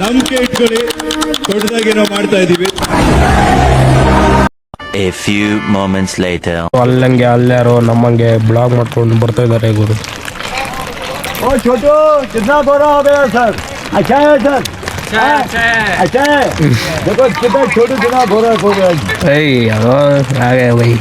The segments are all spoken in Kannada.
ನಂಬಿಕೆ ಇಟ್ಕೊಳ್ಳಿ, ದೊಡ್ಡದಾಗಿ ನಾವು ಮಾಡ್ತಾ ಇದೀವಿ. A few moments later. ಅಲ್ಲಂಗೆ ಅಲ್ಲಾರೋ ನಮ್ಮಂಗೆ ಬ್ಲಾಗ್ ಮಾಡ್ಕೊಂಡು ಬರ್ತಾ ಇದ್ದಾರೆ ಗುರು. ओ छोटू कितना बोरा हो गया सर? अच्छा है सर, अच्छा है. देखो कितना छोटू कितना बोरा हो गया. ಅದು ಹಾಗೆ ಬೈ.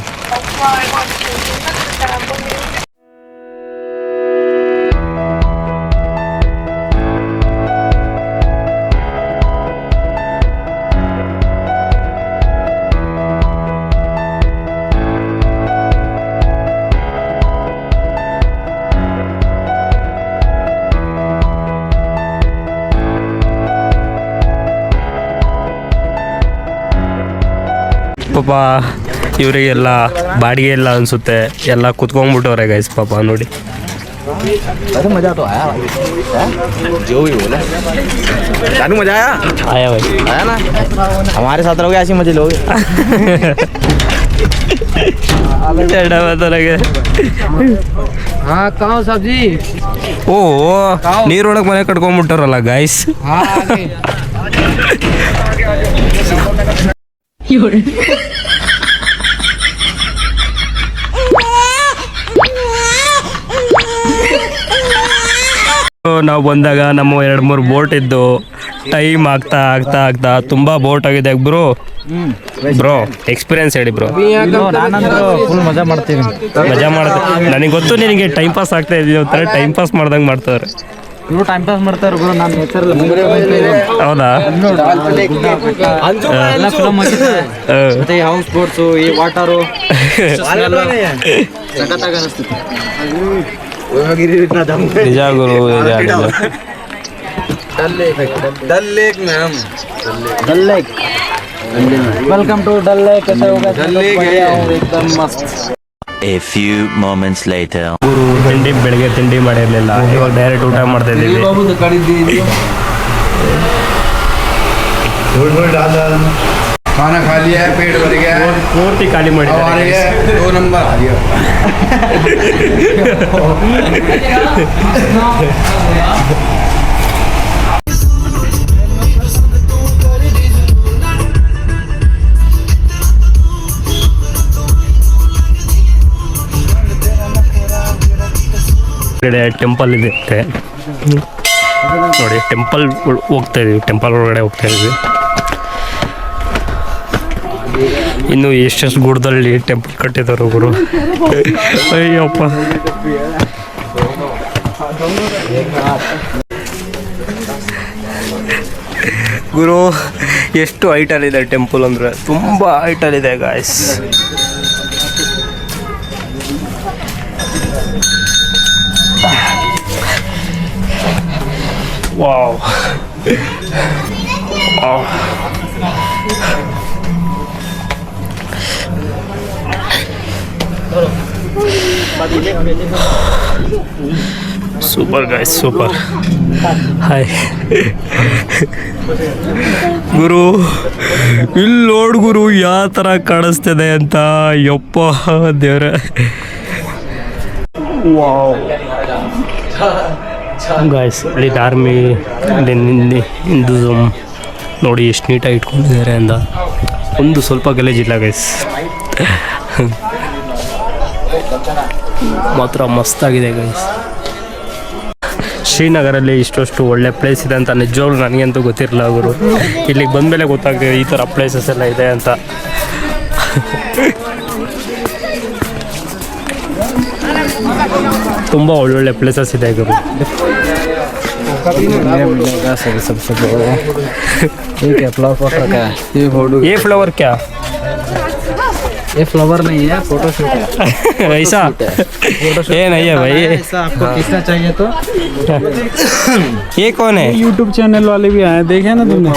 ಪಾಪ ಇವರಿಗೆಲ್ಲ ಬಾಡಿಗೆ ಇಲ್ಲ ಅನ್ಸುತ್ತೆ, ಎಲ್ಲ ಕುತ್ಕೊಂಡ್ಬಿಟ್ಟವ್ರೆ ಗೈಸ್ ಪಾಪ ನೋಡಿ. अरे मजा तो आया भाई, जो भी बोले जानू मजा आया. आया भाई, आया ना. हमारे साथ रहोगे ऐसी मजे लोगे. हाँ कहाँ सब्जी. ಓ ನೀರೊಳಗೆ ಮನೆ ಕಟ್ಕೊಂಡ್ಬಿಟ್ಟಾರಲ್ಲ ಗೈಸ್. ನಾವು ಬಂದಾಗ ನಮ್ಮ 2-3 ಬೋಟ್ ಇದ್ದು ಟೈಮ್ ಆಗ್ತಾ ಆಗ್ತಾ ಆಗ್ತಾ ತುಂಬಾ ಬೋಟ್ ಆಗಿದೆ ಬ್ರೋ. ಬ್ರೋ ಎಕ್ಸ್ಪೀರಿಯನ್ಸ್ ಹೇಳಿ ಬ್ರೋ. ಫುಲ್ ಮಜಾ ಮಾಡ್ತೀವಿ. ಮಜಾ ಮಾಡ್ತಾರೆ, ನನಗೆ ಗೊತ್ತು ನಿನಗೆ ಟೈಮ್ ಪಾಸ್ ಆಗ್ತಾ ಇದೀವಿ, ಒಂಥರ ಟೈಮ್ ಪಾಸ್ ಮಾಡ್ದಂಗೆ ಮಾಡ್ತಾರೆ. ಇವರು ಟೈಮ್ ಪಾಸ್ ಮಾಡ್ತಾರೆ ಗುರು. ನಾನು ನೇಚರ್ ಹೌದಾ? ಮತ್ತೆ ಹೌಸ್ ಬೋಟ್ಸು, ಈ ವಾಟರು ಸಖತ್ತಾಗಿ ಅನಿಸ್ತಿತ್ತು. ನಿಜ ಗುರು, Dal lake ma'am, Dal lake. Welcome to Dal lake. कैसे होगा? डल लेक एकदम मस्त. A few moments later. ಗುರು ಬೆಳಗ್ಗೆ ತಿಂಡಿ ಮಾಡಿರ್ಲಿಲ್ಲ, ಇವಾಗ ಡೈರೆಕ್ಟ್ ಊಟ ಮಾಡ್ತಾ ಇದ್ದೀವಿ. खाना खा लिया है, पेट भर गया है, ಪೂರ್ತಿ ಖಾಲಿ ಮಾಡಿದ್ದಾರೆ. 2 नंबर आ गया. ಟೆಂಪಲ್ ಇದೆ ನೋಡಿ, ಟೆಂಪಲ್ ಹೋಗ್ತಾ ಇದೀವಿ, ಟೆಂಪಲ್ ಒಳಗಡೆ ಹೋಗ್ತಾ ಇದೀವಿ. ಇನ್ನು ಎಷ್ಟೆಷ್ಟು ಗುಡ್ಡದಲ್ಲಿ ಟೆಂಪಲ್ ಕಟ್ಟಿದ್ದಾರೆ ಗುರು. ಅಯ್ಯಪ್ಪ ಗುರು, ಎಷ್ಟು ಹೈಟಲ್ಲಿದೆ ಟೆಂಪಲ್ ಅಂದರೆ ತುಂಬ ಹೈಟಲ್ಲಿದೆ guys. Wow wow. Super guys, super. Hi ಗುರು, ಇಲ್ಲಿ ನೋಡು ಗುರು ಯಾವ ಥರ ಕಾಣಿಸ್ತಿದೆ ಅಂತ. ಯಪ್ಪ ದೇವ್ರ. ವಾವ್ ಗಾಯ್ಸ್, ಇಲ್ಲಿ ಆರ್ಮಿ, ಇಲ್ಲಿ ಹಿಂದೂಸಮ್ ನೋಡಿ ಎಷ್ಟು ನೀಟಾಗಿ ಇಟ್ಕೊಂಡಿದ್ದಾರೆ ಅಂತ. ಒಂದು ಸ್ವಲ್ಪ ಗಲೀಜಿಲ್ಲ ಗೈಸ್, ಮಾತ್ರ ಮಸ್ತಾಗಿದೆ ಗೈಸ್. ಶ್ರೀನಗರಲ್ಲಿ ಇಷ್ಟಷ್ಟು ಒಳ್ಳೆ ಪ್ಲೇಸ್ ಇದೆ ಅಂತ ನಿಜವಾಗ್ಲೂ ನನಗಂತೂ ಗೊತ್ತಿರಲಿಲ್ಲ ಗುರು. ಇಲ್ಲಿಗೆ ಬಂದಮೇಲೆ ಗೊತ್ತಾಗ್ತಿದೆ ಈ ಥರ ಪ್ಲೇಸಸ್ ಎಲ್ಲ ಇದೆ ಅಂತ. ತುಂಬ ಒಳ್ಳೊಳ್ಳೆ ಪ್ಲೇಸಸ್ ಇದೆ ಗುರು. ये फ्लावर क्या? ये फ्लावर नहीं है, फोटो शूट है. ऐसा ये नहीं है भाई. ऐसा आपको किसना चाहिए तो. ये कौन है? यूट्यूब चैनल वाले भी आए, देखे ना तुमने?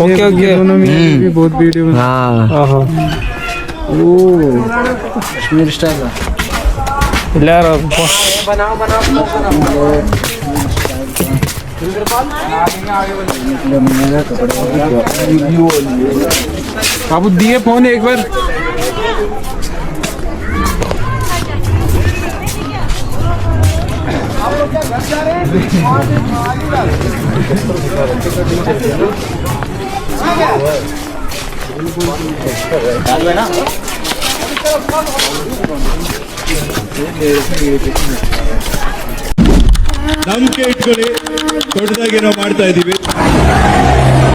Okay okay. भी बहुत वीडियो. हाँ ओ कश्मीर स्टाइल यार बनाओ बाबू दिए फोन एक बार. ನಂಬಿಕೆ ಇಟ್ಕೊಳ್ಳಿ, ದೊಡ್ಡದಾಗಿ ನಾವು ಮಾಡ್ತಾ ಇದ್ದೀವಿ.